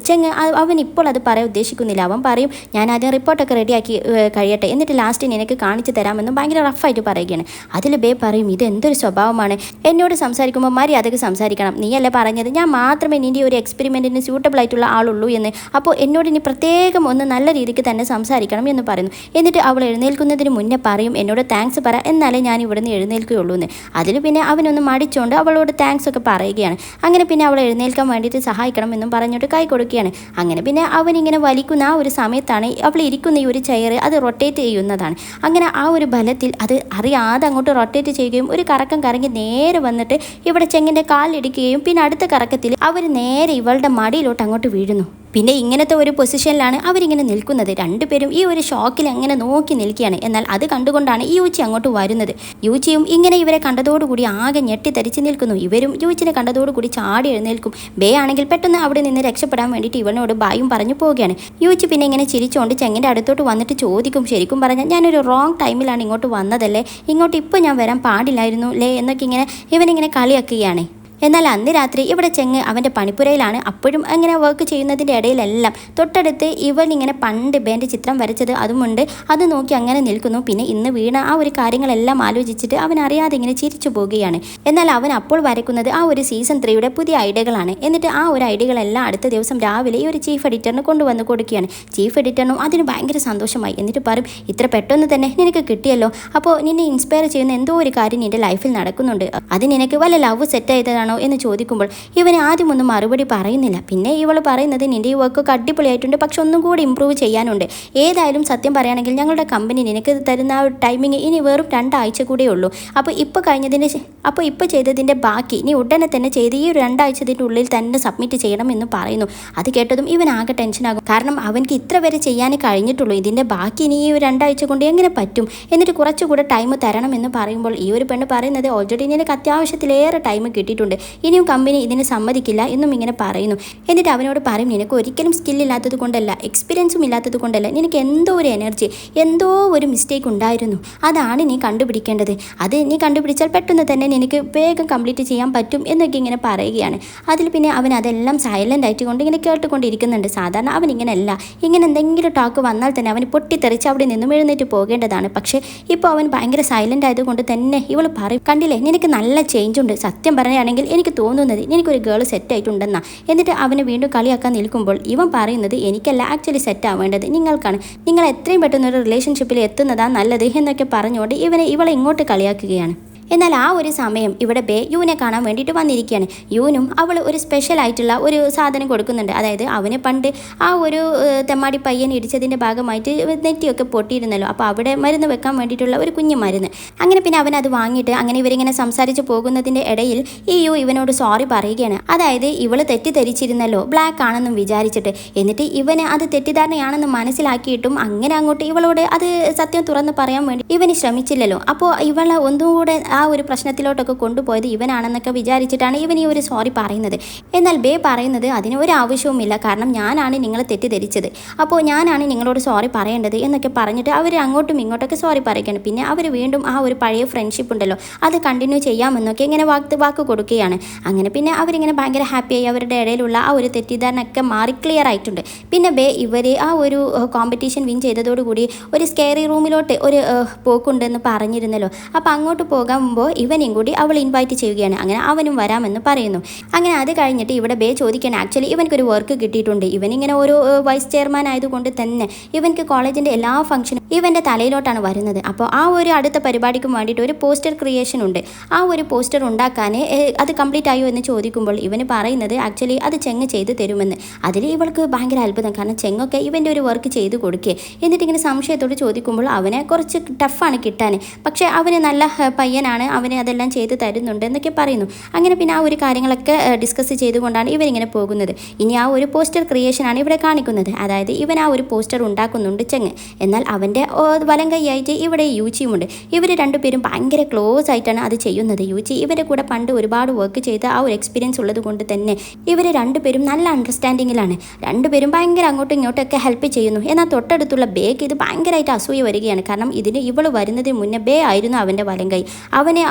അവൻ ഇപ്പോൾ അത് പറയാൻ ഉദ്ദേശിക്കുന്നില്ല. അവൻ പറയും ഞാൻ ആദ്യം റിപ്പോർട്ടൊക്കെ റെഡിയാക്കി കഴിയട്ടെ, എന്നിട്ട് ലാസ്റ്റ് നിനക്ക് കാണിച്ചു തരാമെന്നും ഭയങ്കര റഫായിട്ട് പറയുകയാണ്. അതിൽ ബേ പറയും ഇത് എന്തൊരു സ്വഭാവമാണ്, എന്നോട് സംസാരിക്കുമ്പോൾ മര്യാദക്ക് സംസാരിക്കണം, നീയല്ലേ പറഞ്ഞത് ഞാൻ മാത്രമേ നിൻ്റെ ഒരു എക്സ്പെരിമെൻറ്റിന് സ്യൂട്ടബിൾ ആയിട്ടുള്ള ആളുള്ളൂ എന്ന്, അപ്പോൾ എന്നോട് ഇനി പ്രത്യേകം ഒന്ന് നല്ല രീതിക്ക് തന്നെ സംസാരിക്കണം എന്ന് പറയുന്നു. എന്നിട്ട് അവൾ എഴുന്നേൽക്കുന്നതിന് മുന്നേ പറയും എന്നോട് താങ്ക്സ് പറ, എന്നാലേ ഞാൻ ഇവിടുന്ന് എഴുന്നേൽക്കുകയുള്ളൂ എന്ന്. അതിൽ പിന്നെ അവനൊന്ന് മടിച്ചുകൊണ്ട് അവളോട് താങ്ക്സ് ഒക്കെ പറയുകയാണ്. അങ്ങനെ പിന്നെ അവൾ എഴുന്നേൽക്കാൻ വേണ്ടിയിട്ട് സഹായിക്കണം എന്നും പറഞ്ഞിട്ട് കൈ കൊടുക്കുകയാണ്. അങ്ങനെ പിന്നെ അവനിങ്ങനെ വലിക്കുന്ന ആ ഒരു സമയത്താണ് അവൾ ഇരിക്കുന്ന ഈ ഒരു ചെയർ അത് റൊട്ടേറ്റ് ചെയ്യുന്നതാണ്. അങ്ങനെ ആ ഒരു ബലത്തിൽ അത് അറിയാതെ അങ്ങോട്ട് റൊട്ടേറ്റ് ചെയ്യുകയും ഒരു കറക്കം കറങ്ങി നേരെ വന്നിട്ട് ഇവിടെ ചെങ്ങിൻ്റെ കാലിടിക്കുകയും പിന്നെ അടുത്ത കറക്കത്തിൽ അവർ നേരെ ഇവളുടെ മടിയിലോട്ട് അങ്ങോട്ട് വീഴുന്നു. പിന്നെ ഇങ്ങനത്തെ ഒരു പൊസിഷനിലാണ് അവരിങ്ങനെ നിൽക്കുന്നത്. രണ്ടുപേരും ഈ ഒരു ഷോക്കിൽ അങ്ങനെ നോക്കി നിൽക്കുകയാണ്. എന്നാൽ അത് കണ്ടുകൊണ്ടാണ് യൂച്ചി അങ്ങോട്ട് വരുന്നത്. യൂച്ചിയും ഇങ്ങനെ ഇവരെ കണ്ടതോടുകൂടി ആകെ ഞെട്ടിത്തരിച്ച് നിൽക്കുന്നു. ഇവരും യൂച്ചിനെ കണ്ടതോടുകൂടി ചാടി എഴുന്നേൽക്കും. ബേ ആണെങ്കിൽ പെട്ടെന്ന് അവിടെ നിന്ന് രക്ഷപ്പെടാൻ വേണ്ടിയിട്ട് ഇവനോട് ബായും പറഞ്ഞു പോവുകയാണ്. യൂച്ചി പിന്നെ ഇങ്ങനെ ചിരിച്ചുകൊണ്ട് ചെങ്ങിൻ്റെ അടുത്തോട്ട് വന്നിട്ട് ചോദിക്കും ശരിക്കും പറഞ്ഞാൽ ഞാനൊരു റോങ് ടൈമിലാണ് ഇങ്ങോട്ട് വന്നതല്ലേ, ഇങ്ങോട്ട് ഇപ്പോൾ ഞാൻ വരാൻ പാടില്ലായിരുന്നു അല്ലേ എന്നൊക്കെ ഇങ്ങനെ ഇവനിങ്ങനെ കളിയാക്കുകയാണ്. എന്നാൽ അന്ന് രാത്രി ഇവിടെ ചെങ്ങ് അവൻ്റെ പണിപ്പുരയിലാണ്. അപ്പോഴും അങ്ങനെ വർക്ക് ചെയ്യുന്നതിൻ്റെ ഇടയിലെല്ലാം തൊട്ടടുത്ത് ഇവൻ ഇങ്ങനെ പണ്ട് ബേൻ്റെ ചിത്രം വരച്ചത് അതുമുണ്ട്. അത് നോക്കി അങ്ങനെ നിൽക്കുന്നു. പിന്നെ ഇന്ന് വീണ ആ ഒരു കാര്യങ്ങളെല്ലാം ആലോചിച്ചിട്ട് അവൻ അറിയാതെ ഇങ്ങനെ ചിരിച്ചു പോവുകയാണ്. എന്നാൽ അവൻ അപ്പോൾ വരയ്ക്കുന്നത് ആ ഒരു സീസൺ 3യുടെ പുതിയ ഐഡിയകളാണ്. എന്നിട്ട് ആ ഒരു ഐഡിയകളെല്ലാം അടുത്ത ദിവസം രാവിലെ ഈ ഒരു ചീഫ് എഡിറ്ററിന് കൊണ്ടുവന്ന് കൊടുക്കുകയാണ്. ചീഫ് എഡിറ്ററിനും അതിന് ഭയങ്കര സന്തോഷമായി. എന്നിട്ട് പറയും ഇത്ര പെട്ടെന്ന് തന്നെ നിനക്ക് കിട്ടിയല്ലോ, അപ്പോൾ നിന്നെ ഇൻസ്പയർ ചെയ്യുന്ന എന്തോ ഒരു കാര്യം നിൻ്റെ ലൈഫിൽ നടക്കുന്നുണ്ട്, അത് നിനക്ക് വല്ല ലവ് സെറ്റ് ആയതാണോ എന്ന് ചോദിക്കുമ്പോൾ ഇവന് ആദ്യമൊന്നും മറുപടി പറയുന്നില്ല. പിന്നെ ഇവൾ പറയുന്നത് നിൻ്റെ ഈ വർക്കൊക്കെ അടിപൊളിയായിട്ടുണ്ട്, പക്ഷെ ഒന്നും കൂടി ഇമ്പ്രൂവ് ചെയ്യാനുണ്ട്. ഏതായാലും സത്യം പറയുകയാണെങ്കിൽ ഞങ്ങളുടെ കമ്പനി നിനക്ക് തരുന്ന ആ ഒരു ടൈമിങ് ഇനി വെറും 2 ആഴ്ച കൂടെ ഉള്ളൂ. അപ്പോൾ ഇപ്പോൾ ചെയ്തതിൻ്റെ ബാക്കി നീ ഉടനെ തന്നെ ചെയ്ത് ഈ ഒരു 2 ആഴ്ചത്തിൻ്റെ ഉള്ളിൽ തന്നെ സബ്മിറ്റ് ചെയ്യണം എന്ന് പറയുന്നു. അത് കേട്ടതും ഇവൻ ആകെ ടെൻഷനാകും. കാരണം അവൻക്ക് ഇത്ര വരെ ചെയ്യാൻ കഴിഞ്ഞിട്ടുള്ളൂ, ഇതിൻ്റെ ബാക്കി ഇനി ഈ 2 ആഴ്ച കൊണ്ട് എങ്ങനെ പറ്റും, എന്നിട്ട് കുറച്ചുകൂടെ ടൈം തരണം എന്ന് പറയുമ്പോൾ ഈ ഒരു പെണ്ണ് പറയുന്നത് ഓൾറെഡി നിനക്ക് അത്യാവശ്യത്തിലേറെ ടൈം കിട്ടിയിട്ടുണ്ട്, ഇനിയും കമ്പനി ഇതിന് സമ്മതിക്കില്ല എന്നും ഇങ്ങനെ പറയുന്നു. എന്നിട്ട് അവനോട് പറയും, നിനക്ക് ഒരിക്കലും സ്കില്ലില്ലാത്തത് കൊണ്ടല്ല, എക്സ്പീരിയൻസും ഇല്ലാത്തത് കൊണ്ടല്ല, നിനക്ക് എന്തോ ഒരു എനർജി, എന്തോ ഒരു മിസ്റ്റേക്ക് ഉണ്ടായിരുന്നു, അതാണ് നീ കണ്ടുപിടിക്കേണ്ടത്. അത് നീ കണ്ടുപിടിച്ചാൽ പെട്ടെന്ന് തന്നെ നിനക്ക് വേഗം കംപ്ലീറ്റ് ചെയ്യാൻ പറ്റും എന്നൊക്കെ ഇങ്ങനെ പറയുകയാണ്. അതിൽ പിന്നെ അവൻ അതെല്ലാം സൈലൻ്റ് ആയിട്ട് കൊണ്ട് ഇങ്ങനെ കേട്ടുകൊണ്ടിരിക്കുന്നുണ്ട്. സാധാരണ അവൻ ഇങ്ങനെയല്ല, ഇങ്ങനെ എന്തെങ്കിലും ടോക്ക് വന്നാൽ തന്നെ അവൻ പൊട്ടിത്തെറിച്ച് അവിടെ നിന്നും എഴുന്നേറ്റ് പോകേണ്ടതാണ്. പക്ഷേ ഇപ്പോൾ അവൻ ഭയങ്കര സൈലൻ്റ് ആയതുകൊണ്ട് തന്നെ ഇവൾ പറയും, കണ്ടില്ലേ നിനക്ക് നല്ല ചേഞ്ച് ഉണ്ട്, സത്യം പറയുകയാണെങ്കിൽ എനിക്ക് തോന്നുന്നത് എനിക്കൊരു ഗേൾ സെറ്റ് ആയിട്ടുണ്ടെന്നാ. എന്നിട്ട് അവനെ വീണ്ടും കളിയാക്കാൻ നിൽക്കുമ്പോൾ ഇവൻ പറയുന്നത്, എനിക്കല്ല ആക്ച്വലി സെറ്റ് ആവേണ്ടത് നിങ്ങൾക്കാണ്, നിങ്ങൾ എത്രയും പെട്ടെന്ന് ഒരു റിലേഷൻഷിപ്പിൽ എത്തുന്നതാണ് നല്ലത് എന്നൊക്കെ പറഞ്ഞുകൊണ്ട് ഇവളെ ഇങ്ങോട്ട് കളിയാക്കുകയാണ്. എന്നാൽ ആ ഒരു സമയം ഇവിടെ ബേ യൂനെ കാണാൻ വേണ്ടിയിട്ട് വന്നിരിക്കുകയാണ്. യൂനും അവൾ ഒരു സ്പെഷ്യൽ ആയിട്ടുള്ള ഒരു സാധനം കൊടുക്കുന്നുണ്ട്. അതായത് അവന് പണ്ട് ആ ഒരു തെമ്മാടി പയ്യൻ ഇടിച്ചതിൻ്റെ ഭാഗമായിട്ട് നെറ്റിയൊക്കെ പൊട്ടിയിരുന്നല്ലോ, അപ്പോൾ അവിടെ മരുന്ന് വെക്കാൻ വേണ്ടിയിട്ടുള്ള ഒരു കുഞ്ഞു മരുന്ന്. അങ്ങനെ പിന്നെ അവൻ അത് വാങ്ങിയിട്ട് അങ്ങനെ ഇവരിങ്ങനെ സംസാരിച്ച് പോകുന്നതിൻ്റെ ഇടയിൽ ഈ യു ഇവനോട് സോറി പറയുകയാണ്. അതായത് ഇവള് തെറ്റിദ്ധരിച്ചിരുന്നല്ലോ ബ്ലാക്ക് ആണെന്നും വിചാരിച്ചിട്ട്. എന്നിട്ട് ഇവന് അത് തെറ്റിദ്ധാരണയാണെന്ന് മനസ്സിലാക്കിയിട്ടും അങ്ങനെ അങ്ങോട്ട് ഇവളോട് അത് സത്യം തുറന്ന് പറയാൻ വേണ്ടി ഇവന് ശ്രമിച്ചില്ലല്ലോ. അപ്പോൾ ഇവളെ ഒന്നുകൂടെ ആ ഒരു പ്രശ്നത്തിലോട്ടൊക്കെ കൊണ്ടുപോയത് ഇവനാണെന്നൊക്കെ വിചാരിച്ചിട്ടാണ് ഇവൻ ഈ ഒരു സോറി പറയുന്നത്. എന്നാൽ ബേ പറയുന്നത് അതിന് ഒരു ആവശ്യവുമില്ല, കാരണം ഞാനാണ് നിങ്ങളെ തെറ്റിദ്ധരിച്ചത്, അപ്പോൾ ഞാനാണ് നിങ്ങളോട് സോറി പറയേണ്ടത് എന്നൊക്കെ പറഞ്ഞിട്ട് അവർ അങ്ങോട്ടും ഇങ്ങോട്ടൊക്കെ സോറി പറയുകയാണ്. പിന്നെ അവർ വീണ്ടും ആ ഒരു പഴയ ഫ്രണ്ട്ഷിപ്പ് ഉണ്ടല്ലോ അത് കണ്ടിന്യൂ ചെയ്യാമെന്നൊക്കെ ഇങ്ങനെ വാക്ക് കൊടുക്കുകയാണ്. അങ്ങനെ പിന്നെ അവരിങ്ങനെ ഭയങ്കര ഹാപ്പിയായി അവരുടെ ഇടയിലുള്ള ആ ഒരു തെറ്റിദ്ധാരണയൊക്കെ മാറി ക്ലിയർ ആയിട്ടുണ്ട്. പിന്നെ ബേ ഇവർ ആ ഒരു കോമ്പറ്റീഷൻ വിൻ ചെയ്തതോടുകൂടി ഒരു സ്കെയറി റൂമിലോട്ട് ഒരു പോക്കുണ്ടെന്ന് പറഞ്ഞിരുന്നല്ലോ, അപ്പോൾ അങ്ങോട്ട് പോകാൻ ഇവനെയും കൂടി അവൾ ഇൻവൈറ്റ് ചെയ്യുകയാണ്. അങ്ങനെ അവനും വരാമെന്ന് പറയുന്നു. അങ്ങനെ അത് കഴിഞ്ഞിട്ട് ഇവിടെ ബേ ചോദിക്കാൻ, ആക്ച്വലി ഇവനക്കൊരു വർക്ക് കിട്ടിയിട്ടുണ്ട്. ഇവനിങ്ങനെ ഒരു വൈസ് ചെയർമാൻ ആയതുകൊണ്ട് തന്നെ ഇവനക്ക് കോളേജിൻ്റെ എല്ലാ ഫംഗ്ഷനും ഇവൻ്റെ തലയിലോട്ടാണ് വരുന്നത്. അപ്പോൾ ആ ഒരു അടുത്ത പരിപാടിക്കും വേണ്ടിയിട്ട് ഒരു പോസ്റ്റർ ക്രിയേഷൻ ഉണ്ട്. ആ ഒരു പോസ്റ്റർ ഉണ്ടാക്കാൻ അത് കംപ്ലീറ്റ് ആയോ എന്ന് ചോദിക്കുമ്പോൾ ഇവന് പറയുന്നത് ആക്ച്വലി അത് ചെങ്ങ് ചെയ്ത് തരുമെന്ന്. അതിൽ ഇവൾക്ക് ഭയങ്കര അത്ഭുതം, കാരണം ചെങ്ങൊക്കെ ഇവൻ്റെ ഒരു വർക്ക് ചെയ്ത് കൊടുക്കുക. എന്നിട്ട് ഇങ്ങനെ സംശയത്തോട് ചോദിക്കുമ്പോൾ അവനെ കുറച്ച് ടഫാണ് കിട്ടാൻ, പക്ഷേ അവന് നല്ല പയ്യനാണ്, അവനെ അതെല്ലാം ചെയ്ത് തരുന്നുണ്ട് എന്നൊക്കെ പറയുന്നു. അങ്ങനെ പിന്നെ ആ ഒരു കാര്യങ്ങളൊക്കെ ഡിസ്കസ് ചെയ്തുകൊണ്ടാണ് ഇവരിങ്ങനെ പോകുന്നത്. ഇനി ആ ഒരു പോസ്റ്റർ ക്രിയേഷനാണ് ഇവിടെ കാണിക്കുന്നത്. അതായത് ഇവൻ ആ ഒരു പോസ്റ്റർ ഉണ്ടാക്കുന്നുണ്ട് ചെങ്ങ്, എന്നാൽ അവൻ്റെ വലം കൈയായിട്ട് ഇവിടെ യൂച്ചിയുമുണ്ട്. ഇവർ രണ്ടുപേരും ഭയങ്കര ക്ലോസ് ആയിട്ടാണ് അത് ചെയ്യുന്നത്. യൂച്ചി ഇവരുടെ കൂടെ പണ്ട് ഒരുപാട് വർക്ക് ചെയ്ത ആ ഒരു എക്സ്പീരിയൻസ് ഉള്ളത് കൊണ്ട് തന്നെ ഇവർ രണ്ടുപേരും നല്ല അണ്ടർസ്റ്റാൻഡിങ്ങിലാണ്. രണ്ടുപേരും ഭയങ്കര അങ്ങോട്ടും ഇങ്ങോട്ടൊക്കെ ഹെൽപ്പ് ചെയ്യുന്നു. എന്നാൽ തൊട്ടടുത്തുള്ള ബേക്ക് ഇത് ഭയങ്കരമായിട്ട് അസൂയ വരികയാണ്. കാരണം ഇതിന് ഇവൾ വരുന്നതിന് മുന്നേ ബേ ആയിരുന്നു അവൻ്റെ വലം കൈ,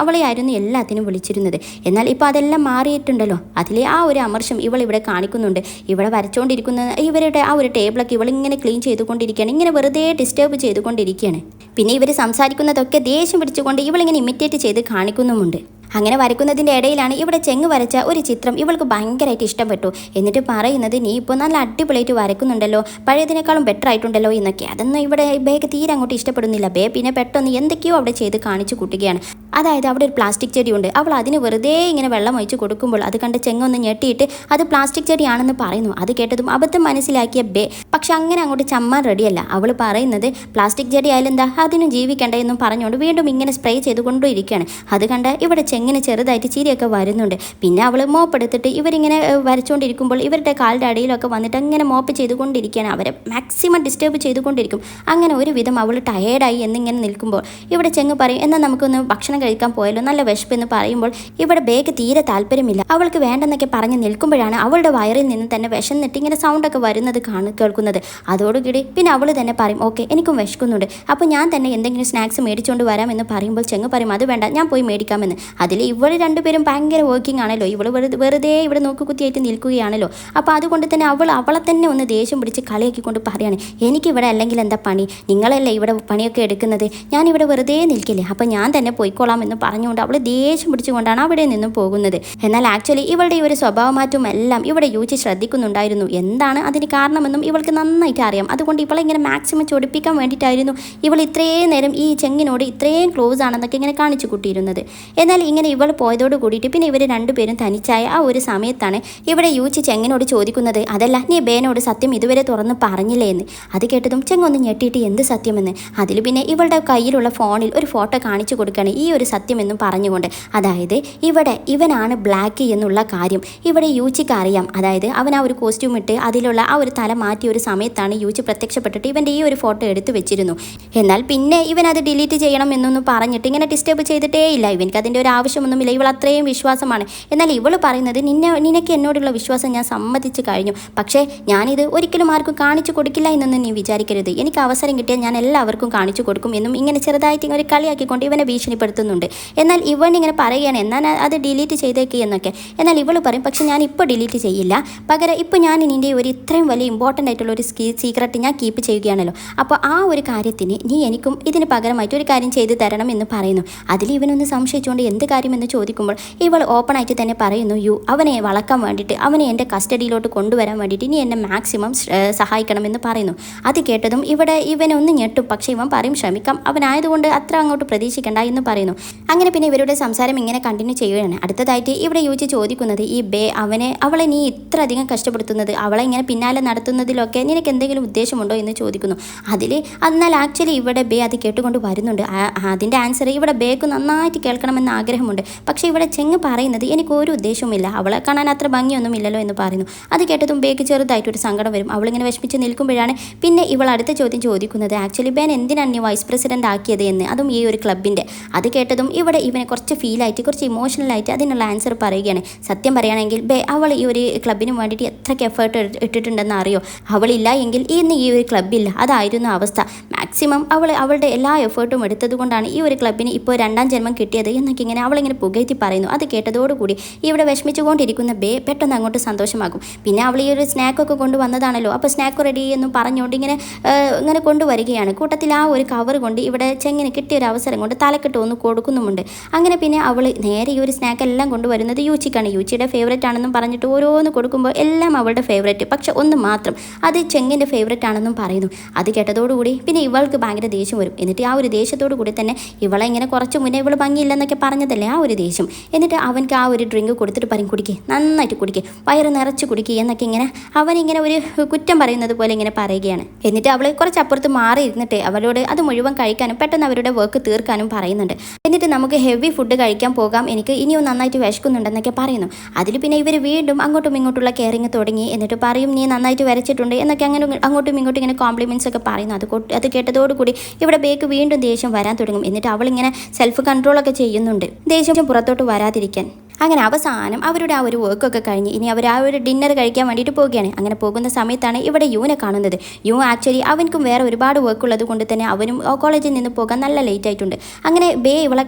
അവളെ ആയിരുന്നു എല്ലാത്തിനും വിളിച്ചിരുന്നത്. എന്നാൽ ഇപ്പോൾ അതെല്ലാം മാറിയിട്ടുണ്ടല്ലോ. അതിലെ ആ ഒരു അമർഷം ഇവിടെ കാണിക്കുന്നുണ്ട്. ഇവിടെ വരച്ചുകൊണ്ടിരിക്കുന്ന ഇവരുടെ ആ ഒരു ടേബിളൊക്കെ ഇവളിങ്ങനെ ക്ലീൻ ചെയ്തുകൊണ്ടിരിക്കുകയാണ്, ഇങ്ങനെ വെറുതെ ഡിസ്റ്റർബ് ചെയ്തുകൊണ്ടിരിക്കുകയാണ്. പിന്നെ ഇവർ സംസാരിക്കുന്നതൊക്കെ ദേഷ്യം പിടിച്ചുകൊണ്ട് ഇവളിങ്ങനെ ഇമിറ്റേറ്റ് ചെയ്ത് കാണിക്കുന്നുമുണ്ട്. അങ്ങനെ വരയ്ക്കുന്നതിൻ്റെ ഇടയിലാണ് ഇവിടെ ചെങ്ങ് വരച്ച ഒരു ചിത്രം ഇവൾക്ക് ഭയങ്കരമായിട്ട് ഇഷ്ടപ്പെട്ടു. എന്നിട്ട് പറയുന്നത്, നീ ഇപ്പോൾ നല്ല അടിപൊളിയായിട്ട് വരയ്ക്കുന്നുണ്ടല്ലോ, പഴയതിനേക്കാളും ബെറ്റർ ആയിട്ടുണ്ടല്ലോ എന്നൊക്കെ. അതൊന്നും ഇവിടെ ബേക്ക് തീരെ അങ്ങോട്ട് ഇഷ്ടപ്പെടുന്നില്ല. ബേ പിന്നെ പെട്ടെന്ന് എന്തൊക്കെയോ അവിടെ ചെയ്ത് കാണിച്ചു കൂട്ടുകയാണ്. അതായത് അവിടെ ഒരു പ്ലാസ്റ്റിക് ചെടിയുണ്ട്, അവൾ അതിന് വെറുതെ ഇങ്ങനെ വെള്ളം ഒഴിച്ച് കൊടുക്കുമ്പോൾ അത് കണ്ട് ചെങ്ങൊന്ന് ഞെട്ടിയിട്ട് അത് പ്ലാസ്റ്റിക് ചെടിയാണെന്ന് പറയുന്നു. അത് കേട്ടതും അബദ്ധം മനസ്സിലാക്കിയ ബേ പക്ഷെ അങ്ങനെ അങ്ങോട്ട് ചമ്മാൻ റെഡിയല്ല. അവൾ പറയുന്നത്, പ്ലാസ്റ്റിക് ചെടി ആയാലും എന്താ അതിനും ജീവിക്കണ്ടേ എന്നും പറഞ്ഞുകൊണ്ട് വീണ്ടും ഇങ്ങനെ സ്പ്രേ ചെയ്തുകൊണ്ടിരിക്കുകയാണ്. അത് കണ്ട് ഇവിടെ ചെങ്ങിന് ചെറുതായിട്ട് ചിരിയൊക്കെ വരുന്നുണ്ട്. പിന്നെ അവൾ മോപ്പെടുത്തിട്ട് ഇവരിങ്ങനെ വരച്ചുകൊണ്ടിരിക്കുമ്പോൾ ഇവരുടെ കാലിൻ്റെ അടിയിലൊക്കെ വന്നിട്ട് അങ്ങനെ മോപ്പ് ചെയ്തുകൊണ്ടിരിക്കുകയാണ്. അവരെ മാക്സിമം ഡിസ്റ്റർബ് ചെയ്തുകൊണ്ടിരിക്കും. അങ്ങനെ ഒരുവിധം അവൾ ടയേർഡായി എന്നിങ്ങനെ നിൽക്കുമ്പോൾ ഇവിടെ ചെങ്ങ് പറയും, എന്നാൽ നമുക്കൊന്ന് ഭക്ഷണം കഴിക്കാൻ പോയല്ലോ, നല്ല വിശപ്പെന്ന് പറയുമ്പോൾ ഇവിടെ ബേക്ക് തീരെ താല്പര്യമില്ല. അവൾക്ക് വേണ്ടെന്നൊക്കെ പറഞ്ഞ് നിൽക്കുമ്പോഴാണ് അവളുടെ വയറിൽ നിന്ന് തന്നെ വിശന്നിട്ട് ഇങ്ങനെ സൗണ്ടൊക്കെ വരുന്നത് കേൾക്കുന്നത്. അതോടുകൂടി പിന്നെ അവൾ തന്നെ പറയും, ഓക്കെ എനിക്കും വിശക്കുന്നുണ്ട്, അപ്പോൾ ഞാൻ തന്നെ എന്തെങ്കിലും സ്നാക്സ് മേടിച്ചുകൊണ്ട് വരാമെന്ന് പറയുമ്പോൾ ചെങ്ങ് പറയും, അത് വേണ്ട ഞാൻ പോയി മേടിക്കാമെന്ന്. അതിൽ ഇവൾ രണ്ടുപേരും ഭയങ്കര വർക്കിംഗ് ആണല്ലോ, ഇവൾ വെറുതെ ഇവിടെ നോക്കുകുത്തിയായിട്ട് നിൽക്കുകയാണല്ലോ. അപ്പോൾ അതുകൊണ്ട് തന്നെ അവളെ തന്നെ ഒന്ന് ദേഷ്യം പിടിച്ച് കളിയാക്കിക്കൊണ്ട് പറയാണ്, എനിക്കിവിടെ അല്ലെങ്കിൽ എന്താ പണി, നിങ്ങളല്ലേ ഇവിടെ പണിയൊക്കെ എടുക്കുന്നത്, ഞാനിവിടെ വെറുതെ നിൽക്കില്ലേ, അപ്പോൾ ഞാൻ തന്നെ പോയിക്കോളാം എന്ന് പറഞ്ഞുകൊണ്ട് അവൾ ദേഷ്യം പിടിച്ചുകൊണ്ടാണ് അവിടെ നിന്നും പോകുന്നത്. എന്നാൽ ആക്ച്വലി ഇവളുടെ ഈ ഒരു സ്വഭാവമാറ്റവും എല്ലാം ഇവിടെ യൂച്ചി ശ്രദ്ധിക്കുന്നുണ്ടായിരുന്നു. എന്താണ് അതിന് കാരണമെന്നും ഇവൾക്ക് നന്നായിട്ട് അറിയാം. അതുകൊണ്ട് ഇവളെ ഇങ്ങനെ മാക്സിമം ചൊടിപ്പിക്കാൻ വേണ്ടിയിട്ടായിരുന്നു ഇവൾ ഇത്രയും നേരം ഈ ചെങ്ങിനോട് ഇത്രയും ക്ലോസ് ആണെന്നൊക്കെ ഇങ്ങനെ കാണിച്ചു കൂട്ടിയിരുന്നത്. എന്നാൽ ഇങ്ങനെ ഇവൾ പോയതോട് കൂടിയിട്ട് പിന്നെ ഇവർ രണ്ടുപേരും തനിച്ചായ ആ ഒരു സമയത്താണ് ഇവിടെ യൂച്ചി ചെങ്ങിനോട് ചോദിക്കുന്നത്, അതല്ല നീ ബേനോട് സത്യം ഇതുവരെ തുറന്ന് പറഞ്ഞില്ലേ എന്ന്. അത് കേട്ടതും ചെങ്ങൊന്ന് ഞെട്ടിയിട്ട് എന്ത് സത്യമെന്ന്. അതിൽ പിന്നെ ഇവളുടെ കയ്യിലുള്ള ഫോണിൽ ഒരു ഫോട്ടോ കാണിച്ചു കൊടുക്കുകയാണ്. ഈ ഒരു ഒരു സത്യമെന്നും പറഞ്ഞുകൊണ്ട്, അതായത് ഇവനാണ് ബ്ലാക്ക് എന്നുള്ള കാര്യം ഇവിടെ യൂച്ചിക്ക് അറിയാം. അതായത് അവൻ ആ ഒരു കോസ്റ്റ്യൂം ഇട്ട് അതിലുള്ള ആ ഒരു തല മാറ്റിയ ഒരു സമയത്താണ് യൂച്ചി പ്രത്യക്ഷപ്പെട്ടിട്ട് ഇവൻ്റെ ഈ ഒരു ഫോട്ടോ എടുത്തു വെച്ചിരുന്നു. എന്നാൽ പിന്നെ ഇവൻ അത് ഡിലീറ്റ് ചെയ്യണം എന്നൊന്നും പറഞ്ഞിട്ട് ഇങ്ങനെ ഡിസ്റ്റർബ് ചെയ്തിട്ടേ ഇല്ല. ഇവൻക്ക് അതിൻ്റെ ഒരു ആവശ്യമൊന്നുമില്ല. ഇവൾ അത്രയും വിശ്വാസമാണ്. എന്നാൽ ഇവൾ പറയുന്നത് നിനക്ക് എന്നോടുള്ള വിശ്വാസം ഞാൻ സമ്മതിച്ചു കഴിഞ്ഞു, പക്ഷേ ഞാനിത് ഒരിക്കലും ആർക്കും കാണിച്ചു കൊടുക്കില്ല എന്നൊന്നും നീ വിചാരിക്കരുത്. എനിക്ക് അവസരം കിട്ടിയാൽ ഞാൻ എല്ലാവർക്കും കാണിച്ചു കൊടുക്കും എന്നും ഇങ്ങനെ ചെറുതായിട്ട് ഒരു കളിയാക്കിക്കൊണ്ട് ഇവനെ ഭീഷണിപ്പെടുത്തുന്നുണ്ട്. എന്നാൽ ഇവൻ ഇങ്ങനെ പറയുകയാണ് എന്നാൽ അത് ഡിലീറ്റ് ചെയ്തേക്ക് എന്നൊക്കെ. എന്നാൽ ഇവൾ പറയും പക്ഷേ ഞാൻ ഇപ്പോൾ ഡിലീറ്റ് ചെയ്യില്ല, പകരം ഇപ്പോൾ ഞാൻ നിൻ്റെ ഒരു ഇത്രയും വലിയ ഇമ്പോർട്ടൻ്റ് ആയിട്ടുള്ള ഒരു സീക്രട്ട് ഞാൻ കീപ്പ് ചെയ്യുകയാണല്ലോ, അപ്പോൾ ആ ഒരു കാര്യത്തിന് നീ എനിക്കും ഇതിന് പകരമായിട്ട് ഒരു കാര്യം ചെയ്തു തരണം എന്ന് പറയുന്നു. അതിൽ ഇവനൊന്ന് സംശയിച്ചുകൊണ്ട് എന്ത് കാര്യമെന്ന് ചോദിക്കുമ്പോൾ ഇവൾ ഓപ്പണായിട്ട് തന്നെ പറയുന്നു, അവനെ വളക്കാൻ വേണ്ടിയിട്ട് അവനെ എൻ്റെ കസ്റ്റഡിയിലോട്ട് കൊണ്ടുവരാൻ വേണ്ടിയിട്ട് ഇനി എന്നെ മാക്സിമം സഹായിക്കണമെന്ന് പറയുന്നു. അത് കേട്ടതും ഇവനെ ഒന്ന് ഞെട്ടും, പക്ഷേ ഇവൻ പറയും ശ്രമിക്കാം, അവനായതുകൊണ്ട് അത്ര അങ്ങോട്ട് പ്രതീക്ഷിക്കേണ്ട എന്ന് പറയുന്നു. അങ്ങനെ പിന്നെ ഇവരുടെ സംസാരം ഇങ്ങനെ കണ്ടിന്യൂ ചെയ്യുകയാണ്. അടുത്തതായിട്ട് ഇവിടെ യൂച്ചി ചോദിക്കുന്നത് ഈ അവളെ നീ ഇത്ര അധികം കഷ്ടപ്പെടുത്തുന്നത്, അവളെ ഇങ്ങനെ പിന്നാലെ നടത്തുന്നതിലൊക്കെ നിനക്ക് എന്തെങ്കിലും ഉദ്ദേശമുണ്ടോ എന്ന് ചോദിക്കുന്നു. എന്നാൽ ആക്ച്വലി ഇവിടെ അത് കേട്ടുകൊണ്ട് വരുന്നുണ്ട്. അതിൻ്റെ ആൻസർ ഇവിടെ ബേക്ക് നന്നായിട്ട് കേൾക്കണമെന്ന് ആഗ്രഹമുണ്ട്, പക്ഷേ ഇവിടെ ചെങ്ങ് പറയുന്നത് എനിക്ക് ഒരു ഉദ്ദേശവുമില്ല, അവളെ കാണാൻ അത്ര ഭംഗിയൊന്നുമില്ലല്ലോ എന്ന് പറയുന്നു. അത് കേട്ടതും ബേക്ക് ചെറുതായിട്ടൊരു സങ്കടം വരും. അവളിങ്ങനെ വിഷമിച്ച് നിൽക്കുമ്പോഴാണ് പിന്നെ ഇവൾ അടുത്ത ചോദ്യം ചോദിക്കുന്നത് ആക്ച്വലി ബേൻ എന്തിനാണ് നീ വൈസ് പ്രസിഡന്റ് ആക്കിയത് എന്ന്, അതും ഈ ഒരു ക്ലബിൻ്റെ. അത് കേട്ടതും ഇവനെ കുറച്ച് ഫീലായിട്ട് കുറച്ച് ഇമോഷണലായിട്ട് അതിനുള്ള ആൻസർ പറയുകയാണ്. സത്യം പറയുകയാണെങ്കിൽ അവൾ ഈ ഒരു ക്ലബിന് വേണ്ടിയിട്ട് എത്രയ്ക്ക് എഫേർട്ട് ഇട്ടിട്ടുണ്ടെന്ന് അറിയോ, അവളില്ല എങ്കിൽ ഇന്ന് ഈ ഒരു ക്ലബ്ബില്ല, അതായിരുന്നു അവസ്ഥ. മാക്സിമം അവളുടെ എല്ലാ എഫേർട്ടും എടുത്തത് കൊണ്ടാണ് ഈ ഒരു ക്ലബിന് ഇപ്പോൾ 2ാം ജന്മം കിട്ടിയത് എന്നൊക്കെ ഇങ്ങനെ അവളിങ്ങനെ പുകഴ്ത്തി പറയുന്നു. അത് കേട്ടതോടുകൂടി ഇവിടെ വിഷമിച്ചുകൊണ്ടിരിക്കുന്ന പെട്ടെന്ന് അങ്ങോട്ട് സന്തോഷമാകും. പിന്നെ അവൾ ഈ ഒരു സ്നാക്കൊക്കെ കൊണ്ടുവന്നതാണല്ലോ, അപ്പോൾ സ്നാക്ക് റെഡി എന്ന് പറഞ്ഞുകൊണ്ട് ഇങ്ങനെ കൊണ്ടുവരികയാണ്. കൂട്ടത്തിൽ ആ ഒരു കവർ കൊണ്ട് ഇവിടെ ചെങ്ങിന് കിട്ടിയ ഒരു അവസരം കൊണ്ട് തലക്കെട്ട് ഒന്ന് കൊടുക്കുന്നുമുണ്ട്. അങ്ങനെ പിന്നെ അവൾ നേരെ ഈ ഒരു സ്നാക്ക് എല്ലാം കൊണ്ടുവരുന്നത് യൂച്ചിക്കാണ്. യൂച്ചിയുടെ ഫേവറേറ്റ് ആണെന്നും പറഞ്ഞിട്ട് ഓരോന്ന് കൊടുക്കുമ്പോൾ എല്ലാം അവളുടെ ഫേവറേറ്റ്, പക്ഷെ ഒന്ന് മാത്രം അത് ചെങ്ങിൻ്റെ ഫേവറേറ്റ് ആണെന്നും പറയുന്നു. അത് കേട്ടതോടുകൂടി പിന്നെ ഇവൾക്ക് ഭയങ്കര ദേഷ്യം വരും. എന്നിട്ട് ആ ഒരു ദേഷ്യത്തോടു കൂടി തന്നെ ഇവളെ ഇങ്ങനെ കുറച്ച് മുന്നേ ഇവൾ ഭംഗിയില്ലെന്നൊക്കെ പറഞ്ഞതല്ലേ ആ ഒരു ദേഷ്യം, എന്നിട്ട് അവൻക്ക് ആ ഒരു ഡ്രിങ്ക് കൊടുത്തിട്ട് പറയും കുടിക്കുക, നന്നായിട്ട് കുടിക്കുക, വയറ് നിറച്ച് കുടിക്കുക എന്നൊക്കെ ഇങ്ങനെ അവനിങ്ങനെ ഒരു കുറ്റം പറയുന്നത് പോലെ ഇങ്ങനെ പറയുകയാണ്. എന്നിട്ട് അവൾ കുറച്ച് അപ്പുറത്ത് മാറി ഇരുന്നിട്ട് അവളോട് അത് മുഴുവൻ കഴിക്കാനും പെട്ടെന്ന് അവരുടെ വർക്ക് തീർക്കാനും പറയുന്നുണ്ട്. എന്നിട്ട് നമുക്ക് ഹെവി ഫുഡ് കഴിക്കാൻ പോകാം, എനിക്ക് ഇനിയും നന്നായിട്ട് വിശക്കുന്നുണ്ടെന്നൊക്കെ പറയുന്നു. അതിൽ പിന്നെ ഇവർ വീണ്ടും അങ്ങോട്ടും ഇങ്ങോട്ടുള്ള കെയറിങ് തുടങ്ങി. എന്നിട്ട് പറയും നീ നന്നായിട്ട് വരച്ചിട്ടുണ്ട് എന്നൊക്കെ അങ്ങനെ അങ്ങോട്ടും ഇങ്ങോട്ടും ഇങ്ങനെ കോംപ്ലിമെൻറ്റ്സ് ഒക്കെ പറയുന്നു. അത് കേട്ടതോടുകൂടി ഇവിടെ ബേക്ക് വീണ്ടും ദേഷ്യം വരാൻ തുടങ്ങും. എന്നിട്ട് അവളിങ്ങനെ സെൽഫ് കൺട്രോളൊക്കെ ചെയ്യുന്നുണ്ട് ദേഷ്യം പുറത്തോട്ട് വരാതിരിക്കാൻ. അങ്ങനെ അവസാനം അവരുടെ ആ ഒരു വർക്കൊക്കെ കഴിഞ്ഞ് ഇനി അവർ ആ ഒരു ഡിന്നർ കഴിക്കാൻ വേണ്ടിയിട്ട് പോവുകയാണ്. അങ്ങനെ പോകുന്ന സമയത്താണ് ഇവിടെ യുവിനെ കാണുന്നത്. ആക്ച്വലി അവൻക്കും വേറെ ഒരുപാട് വർക്ക് ഉള്ളത് കൊണ്ട് തന്നെ അവനും കോളേജിൽ നിന്ന് പോകാൻ നല്ല ലേറ്റ് ആയിട്ടുണ്ട്. അങ്ങനെ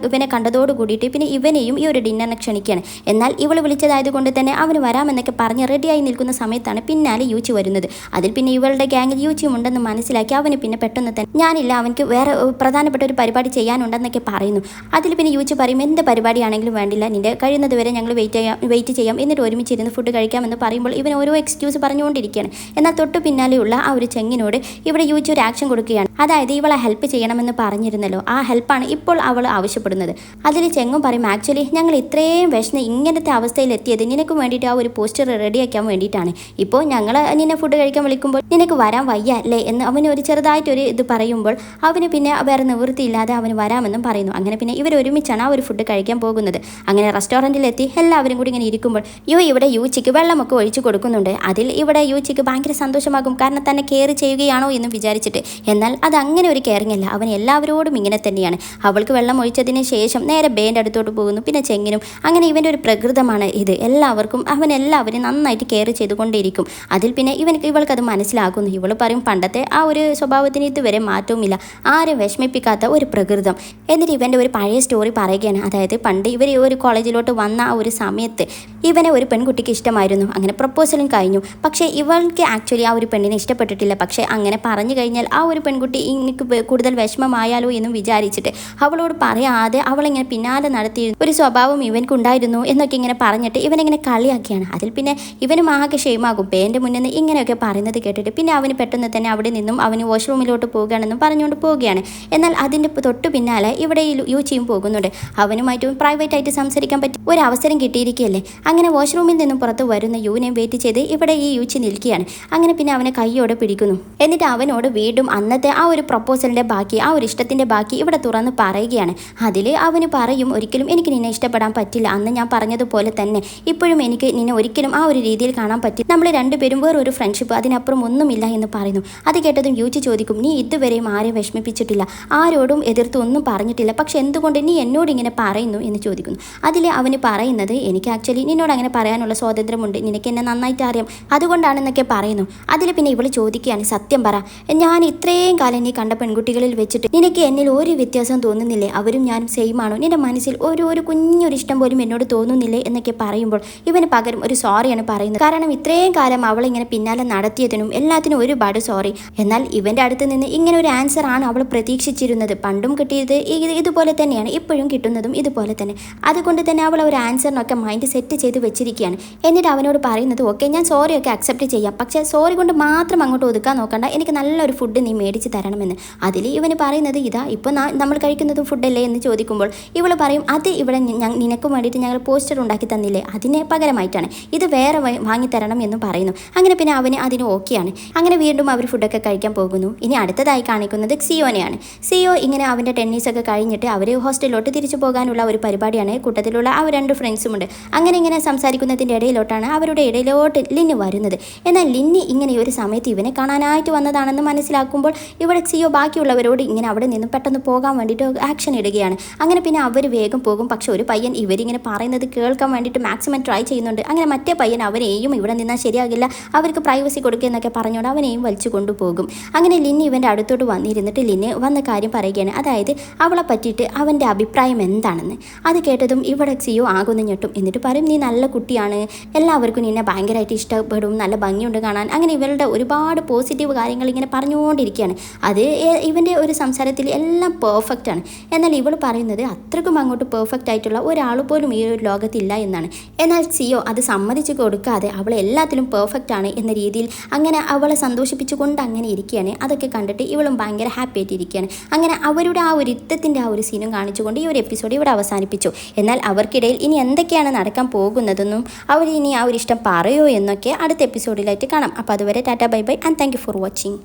ഇവനെ കണ്ടതോട് കൂടിയിട്ട് പിന്നെ ഇവനെയും ഈ ഒരു ഡിന്നറിനെ ക്ഷണിക്കുകയാണ്. എന്നാൽ ഇവൾ വിളിച്ചതായതുകൊണ്ട് തന്നെ അവന് വരാമെന്നൊക്കെ പറഞ്ഞ് റെഡിയായി നിൽക്കുന്ന സമയത്താണ് പിന്നാലെ യൂച്ചി വരുന്നത്. അതിൽ പിന്നെ ഇവളുടെ ഗ്യാങ്ങിൽ യൂച്ചിയും ഉണ്ടെന്ന് മനസ്സിലാക്കി അവന് പിന്നെ പെട്ടെന്ന് തന്നെ ഞാനില്ല, അവനക്ക് വേറെ പ്രധാനപ്പെട്ട ഒരു പരിപാടി ചെയ്യാനുണ്ടെന്നൊക്കെ പറയുന്നു. അതിൽ പിന്നെ യൂച്ചി പറയും എന്ത് പരിപാടിയാണെങ്കിലും വേണ്ടില്ല, നിന്റെ കഴിയുന്നത് വരെ ഞങ്ങൾ വെയിറ്റ് ചെയ്യാം, എന്നിട്ട് ഒരുമിച്ചിരുന്ന് ഫുഡ് കഴിക്കാമെന്ന് പറയുമ്പോൾ ഇവൻ ഓരോ എക്സ്ക്യൂസ് പറഞ്ഞുകൊണ്ടിരിക്കുകയാണ്. എന്നാൽ തൊട്ട് പിന്നാലെയുള്ള ആ ഒരു ചെങ്ങിനോട് ഇവിടെ യൂച്ചി ഒരു ആക്ഷൻ കൊടുക്കുകയാണ്. അതായത് ഇവളെ ഹെൽപ്പ് ചെയ്യണമെന്ന് പറഞ്ഞിരുന്നല്ലോ, ആ ഹെൽപ്പാണ് ഇപ്പോൾ അവൾ ആവശ്യപ്പെടുന്നത്. അതിൽ ചെങ്ങും പറയും ആക്ച്വലി ഞങ്ങൾ ഇത്രയും വിശന്ന് ഇങ്ങനത്തെ അവസ്ഥയിൽ എത്തിയത് നിനക്ക് വേണ്ടിയിട്ട് ആ ഒരു പോസ്റ്റർ റെഡിയാക്കാൻ വേണ്ടിയിട്ടാണ്. ഇപ്പോൾ ഞങ്ങൾ നിന്നെ ഫുഡ് കഴിക്കാൻ വിളിക്കുമ്പോൾ നിനക്ക് വരാൻ വയ്യ അല്ലേ എന്ന് അവന് ഒരു ചെറുതായിട്ടൊരു ഇത് പറയുമ്പോൾ അവന് പിന്നെ വേറെ നിവൃത്തിയില്ലാതെ അവന് വരാമെന്നും പറയുന്നു. അങ്ങനെ പിന്നെ ഇവർ ഒരുമിച്ചാണ് ആ ഒരു ഫുഡ് കഴിക്കാൻ പോകുന്നത്. അങ്ങനെ റെസ്റ്റോറൻറ്റിലെത്തി എല്ലാവരും കൂടി ഇങ്ങനെ ഇരിക്കുമ്പോൾ ഇവിടെ യൂച്ചിക്ക് വെള്ളമൊക്കെ ഒഴിച്ചു കൊടുക്കുന്നുണ്ട്. അതിൽ ഇവിടെ യൂച്ചിക്ക് ഭയങ്കര സന്തോഷമാകും, കാരണം തന്നെ കെയർ ചെയ്യുകയാണോ എന്ന് വിചാരിച്ചിട്ട്. എന്നാൽ അത് അങ്ങനെ ഒരു കെയറിങ് അല്ല, അവൻ എല്ലാവരോടും ഇങ്ങനെ തന്നെയാണ്. അവൾക്ക് വെള്ളം ഒഴിച്ചതിന് ശേഷം നേരെ ബേൻ്റെ അടുത്തോട്ട് പോകുന്നു, പിന്നെ ചെങ്ങിനും. അങ്ങനെ ഇവൻ്റെ ഒരു പ്രകൃതമാണ് ഇത്. അവൻ എല്ലാവരും നന്നായിട്ട് കെയർ ചെയ്തുകൊണ്ടേയിരിക്കും. അതിൽ പിന്നെ ഇവൾക്കത് മനസ്സിലാക്കുന്നു. ഇവൾ പറയും പണ്ടത്തെ ആ ഒരു സ്വഭാവത്തിന് ഇതുവരെ മാറ്റവുമില്ല, ആരും വിഷമിപ്പിക്കാത്ത ഒരു പ്രകൃതം. എന്നിട്ട് ഇവൻ്റെ ഒരു പഴയ സ്റ്റോറി പറയുകയാണ്. അതായത് പണ്ട് ഇവർ ഒരു കോളേജിലോട്ട് വന്ന ആ ഒരു സമയത്ത് ഇവനെ ഒരു പെൺകുട്ടിക്ക് ഇഷ്ടമായിരുന്നു. അങ്ങനെ പ്രപ്പോസലും കഴിഞ്ഞു. പക്ഷേ ഇവൾക്ക് ആക്ച്വലി ആ ഒരു പെണ്ണിനെ ഇഷ്ടപ്പെട്ടിട്ടില്ല. പക്ഷേ അങ്ങനെ പറഞ്ഞു കഴിഞ്ഞാൽ ആ ഒരു പെൺകുട്ടി എനിക്ക് കൂടുതൽ വിഷമമായാലോ എന്നും വിചാരിച്ചിട്ട് അവളോട് പറയാതെ അവളിങ്ങനെ പിന്നാലെ നടത്തി ഒരു സ്വഭാവം ഇവൻക്കുണ്ടായിരുന്നു എന്നൊക്കെ ഇങ്ങനെ പറഞ്ഞിട്ട് ഇവനിങ്ങനെ കളിയാക്കിയാണ്. അതിൽ പിന്നെ ഇവനും ആകെ ഷെയിമാകും. പേൻ്റെ മുന്നിൽ നിന്ന് ഇങ്ങനെയൊക്കെ പറയുന്നത് കേട്ടിട്ട് പിന്നെ അവന് പെട്ടെന്ന് തന്നെ അവിടെ നിന്നും അവന് വാഷ്റൂമിലോട്ട് പോകുകയാണെന്നും പറഞ്ഞുകൊണ്ട് പോവുകയാണ്. എന്നാൽ അതിൻ്റെ തൊട്ടു പിന്നാലെ ഇവിടെ യൂച്ചിയും പോകുന്നുണ്ട്. അവനുമായിട്ട് പ്രൈവറ്റായിട്ട് സംസാരിക്കാൻ പറ്റി ഒരു അവസരം കിട്ടിയിരിക്കുകയല്ലേ. അങ്ങനെ വാഷ്റൂമിൽ നിന്നും പുറത്ത് വരുന്ന യുവിനെ വെയിറ്റ് ചെയ്ത് ഇവിടെ ഈ യൂച്ചി നിൽക്കുകയാണ്. അങ്ങനെ പിന്നെ അവനെ കൈയോടെ പിടിക്കുന്നു. എന്നിട്ട് അവനോട് വീണ്ടും അന്നത്തെ ആ ഒരു പ്രപ്പോസലിൻ്റെ ബാക്കി, ആ ഒരു ഇഷ്ടത്തിൻ്റെ ബാക്കി ഇവിടെ തുറന്ന് പറയുകയാണ്. അതിൽ അവന് പറയും, ഒരിക്കലും എനിക്ക് നിന്നെ ഇഷ്ടപ്പെടാൻ പറ്റില്ല. അന്ന് ഞാൻ പറഞ്ഞതുപോലെ തന്നെ ഇപ്പോഴും എനിക്ക് നിന്നെ ഒരിക്കലും ആ ഒരു രീതിയിൽ കാണാൻ പറ്റില്ല. നമ്മൾ രണ്ടുപേരും വേറൊരു ഫ്രണ്ട്ഷിപ്പ്, അതിനപ്പുറം ഒന്നുമില്ല എന്ന് പറയുന്നു. അത് കേട്ടതും യൂച്ചി ചോദിക്കും, നീ ഇതുവരെയും ആരെയും വിഷമിപ്പിച്ചിട്ടില്ല, ആരോടും എതിർത്ത് ഒന്നും പറഞ്ഞിട്ടില്ല, പക്ഷെ എന്തുകൊണ്ട് നീ എന്നോട് ഇങ്ങനെ പറയുന്നു എന്ന് ചോദിക്കുന്നു. അതിൽ അവന് പറയുന്നത്, എനിക്ക് ആക്ച്വലി നിന്നോട് അങ്ങനെ പറയാനുള്ള സ്വാതന്ത്ര്യമുണ്ട്, നിനക്ക് എന്നെ നന്നായിട്ട് അറിയാം, അതുകൊണ്ടാണെന്നൊക്കെ പറയുന്നു. അതിൽ പിന്നെ ഇവൾ ചോദിക്കുകയാണ്, സത്യം പറ, ഞാൻ ഇത്രയും കാലം നീ കണ്ട പെൺകുട്ടികളിൽ വെച്ചിട്ട് നിനക്ക് എന്നിൽ ഒരു വ്യത്യാസം തോന്നുന്നില്ലേ? അവരും ഞാനും സെയിം ആണോ? നിന്റെ മനസ്സിൽ ഒരു കുഞ്ഞൊരു ഇഷ്ടം പോലും എന്നോട് തോന്നുന്നില്ലേ എന്നൊക്കെ പറയുമ്പോൾ ഇവന് പകരം ഒരു സോറിയാണ് പറയുന്നത്. കാരണം ഇത്രയും കാലം അവളിങ്ങനെ പിന്നാലെ നടത്തിയതിനും എല്ലാത്തിനും ഒരുപാട് സോറി. എന്നാൽ ഇവൻ്റെ അടുത്ത് നിന്ന് ഇങ്ങനെ ഒരു ആൻസർ ആണ് അവൾ പ്രതീക്ഷിച്ചിരുന്നത്. പണ്ടും കിട്ടിയത് ഇതുപോലെ തന്നെയാണ്, ഇപ്പോഴും കിട്ടുന്നതും ഇതുപോലെ തന്നെ. അതുകൊണ്ട് തന്നെ അവൾ ഒരു ആൻസറിനൊക്കെ മൈൻഡ് സെറ്റ് ചെയ്ത് വെച്ചിരിക്കുകയാണ്. എന്നിട്ട് അവനോട് പറയുന്നത്, ഓക്കെ ഞാൻ സോറിയൊക്കെ അക്സെപ്റ്റ് ചെയ്യാം, പക്ഷേ സോറി കൊണ്ട് മാത്രം അങ്ങോട്ട് ഒതുക്കാൻ നോക്കണ്ട, എനിക്ക് നല്ലൊരു ഫുഡ് നീ മേടിച്ച് തരണമെന്ന്. അതിൽ ഇവന് പറയുന്നത്, ഇതാ ഇപ്പോൾ നമ്മൾ കഴിക്കുന്നത് ഫുഡല്ലേ എന്ന് ചോദിക്കുമ്പോൾ ഇവൾ പറയും, അത് ഇവിടെ നിനക്ക് വേണ്ടിയിട്ട് ഞങ്ങൾ പോസ്റ്റർ ഉണ്ടാക്കി തന്നില്ലേ, അതിന് പകരമായിട്ടാണ്, ഇത് വേറെ വാങ്ങിത്തരണം എന്നും പറയുന്നു. അങ്ങനെ പിന്നെ അവന് അതിന് ഓക്കെയാണ്. അങ്ങനെ വീണ്ടും അവർ ഫുഡൊക്കെ കഴിക്കാൻ പോകുന്നു. ഇനി അടുത്തതായി കാണിക്കുന്നത് സിയോനെയാണ്. സിയോ ഇങ്ങനെ അവൻ്റെ ടെന്നീസൊക്കെ കഴിഞ്ഞിട്ട് അവർ ഹോസ്റ്റലിലോട്ട് തിരിച്ചു പോകാനുള്ള ഒരു പരിപാടിയാണ്. കൂട്ടത്തിലുള്ള ആ രണ്ട് ഫ്രണ്ട്സുമുണ്ട്. അങ്ങനെ ഇങ്ങനെ സംസാരിക്കുന്നതിൻ്റെ ഇടയിലോട്ടാണ് അവരുടെ ഇടയിലോട്ട് ലിന്നി വരുന്നത്. എന്നാൽ ലിന്നി ഇങ്ങനെ ഒരു സമയത്ത് ഇവനെ കാണാനായിട്ട് വന്നതാണെന്ന് മനസ്സിലാക്കുമ്പോൾ ഇവിടെ സിയോ ബാക്കിയുള്ളവരോട് ഇങ്ങനെ അവിടെ നിന്ന് പെട്ടെന്ന് പോകാൻ വേണ്ടിയിട്ട് ആക്ഷൻ ഇടുകയാണ്. അങ്ങനെ പിന്നെ അവർ വേഗം പോകും. പക്ഷെ ഒരു പയ്യൻ ഇവരിങ്ങനെ പറയുന്നത് കേൾക്കാൻ വേണ്ടിയിട്ട് മാക്സിമം ട്രൈ ചെയ്യുന്നുണ്ട്. അങ്ങനെ മറ്റേ പയ്യൻ അവനെയും ഇവിടെ നിന്നാൽ ശരിയാകില്ല, അവർക്ക് പ്രൈവസി കൊടുക്കുക എന്നൊക്കെ പറഞ്ഞുകൊണ്ട് അവനെയും വലിച്ചു കൊണ്ടുപോകും. അങ്ങനെ ലിന്നി ഇവൻ്റെ അടുത്തോട്ട് വന്നിരുന്നിട്ട് ലിന്നി വന്ന കാര്യം പറയുകയാണ്. അതായത് അവളെ പറ്റിയിട്ട് അവൻ്റെ അഭിപ്രായം എന്താണെന്ന്. അത് കേട്ടതും ഇവിടെ സിയോ ആകുന്നു ഞെട്ടും. എന്നിട്ട് പറയും, നീ നല്ല കുട്ടിയാണ്, എല്ലാവർക്കും നിന്നെ ഭയങ്കരമായിട്ട് ഇഷ്ടപ്പെടും, നല്ല ഭംഗിയുണ്ട് കാണാൻ. അങ്ങനെ ഇവരുടെ ഒരുപാട് പോസിറ്റീവ് കാര്യങ്ങൾ ഇങ്ങനെ പറഞ്ഞുകൊണ്ടിരിക്കുകയാണ്. അത് ഇവൻ്റെ ഒരു സംസാരത്തിൽ എല്ലാം പെർഫെക്റ്റ് ആണ്. എന്നാൽ ഇവൾ പറയുന്നത് അത്രക്കും അങ്ങോട്ട് പെർഫെക്റ്റ് ആയിട്ടുള്ള ഒരാൾ പോലും ഈ ഒരു ലോകത്തില്ല എന്നാണ്. എന്നാൽ സിയോ അത് സമ്മതിച്ചു കൊടുക്കാതെ അവൾ എല്ലാത്തിലും പെർഫെക്റ്റ് ആണ് എന്ന രീതിയിൽ അങ്ങനെ അവളെ സന്തോഷിപ്പിച്ചുകൊണ്ട് അങ്ങനെ ഇരിക്കുകയാണ്. അതൊക്കെ കണ്ടിട്ട് ഇവളും ഭയങ്കര ഹാപ്പി ആയിട്ടിരിക്കുകയാണ്. അങ്ങനെ അവരുടെ ആ ഒരു യുദ്ധത്തിൻ്റെ ആ ഒരു സീനും കാണിച്ചുകൊണ്ട് ഈ ഒരു എപ്പിസോഡ് ഇവിടെ അവസാനിപ്പിച്ചു. എന്നാൽ അവർക്കിടയിൽ ഇനി എന്തൊക്കെയാണ് നടക്കാൻ പോകുന്നതെന്നും അവർ ഇനി ആ ഒരു ഇഷ്ടം പറയോ എന്നൊക്കെ അടുത്ത എപ്പിസോഡിലായിട്ട് കാണാം. അപ്പോൾ അതുവരെ Tata bye bye and thank you for watching.